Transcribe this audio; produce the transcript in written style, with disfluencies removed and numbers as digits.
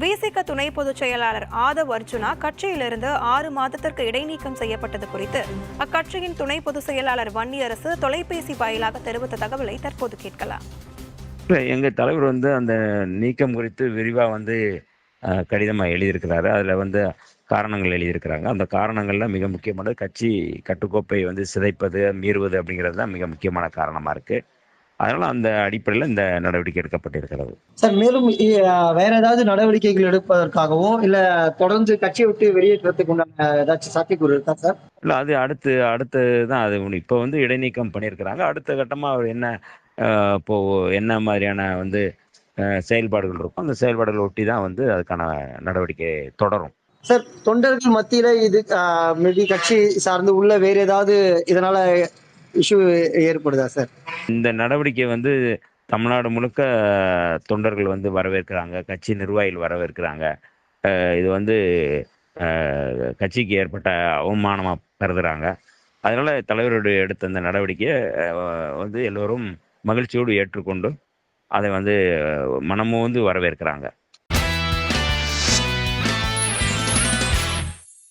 விசிக துணை பொதுச் செயலாளர் ஆதவ் அர்ஜுனா கட்சியிலிருந்து 6 மாதத்திற்கு இடைநீக்கம் செய்யப்பட்டது குறித்து அக்கட்சியின் துணை பொதுச் செயலாளர் வன்னியரசு தொலைபேசி வாயிலாக தெரிவித்த தகவலை தற்போது கேட்கலாம். எங்க தலைவர் அந்த நீக்கம் குறித்து விரிவா கடிதமா எழுதியிருக்கிறாரு. அதுல காரணங்கள் எழுதியிருக்கிறாங்க. அந்த காரணங்கள்ல மிக முக்கியமானது கட்சி கட்டுக்கோப்பை சிதைப்பது, மீறுவது அப்படிங்கிறது தான் மிக முக்கியமான காரணமா இருக்கு. அதனால அந்த அடிப்படையில இந்த நடவடிக்கை எடுக்கப்பட்டிருக்கிறது. சார் மேலும் வேற ஏதாவது நடவடிக்கைகள் எடுப்பதற்காகவோ, இல்ல தொடர்ந்து கட்சியை விட்டு வெளியேற்றத்துக்கு உண்டான ஏதாச்சும் சாத்தியக்கூறு இருக்கா சார்? இல்ல அது அடுத்து அடுத்து தான் அது இப்ப இடைநீக்கம் பண்ணியிருக்கிறாங்க. அடுத்த கட்டமா அவர் என்ன இப்போ என்ன மாதிரியான செயல்பாடுகள் இருக்கும், அந்த செயல்பாடுகளை ஒட்டி தான் அதுக்கான நடவடிக்கை தொடரும். சார் தொண்டர்கள் மத்தியில இது மேபி கட்சி சார்ந்து உள்ள வேற ஏதாவது இதனால இஷ்யூ ஏற்படுதா சார்? இந்த நடவடிக்கை தமிழ்நாடு முழுக்க தொண்டர்கள் வரவேற்கிறாங்க, கட்சி நிர்வாகிகள் வரவேற்கிறாங்க. இது கட்சிக்கு ஏற்பட்ட அவமானமா கருதுறாங்க. அதனால தலைவருடைய எடுத்த இந்த நடவடிக்கையை எல்லோரும் மகிழ்ச்சியோடு ஏற்றுக்கொண்டு அதை மனமோந்து வரவேற்கிறாங்க.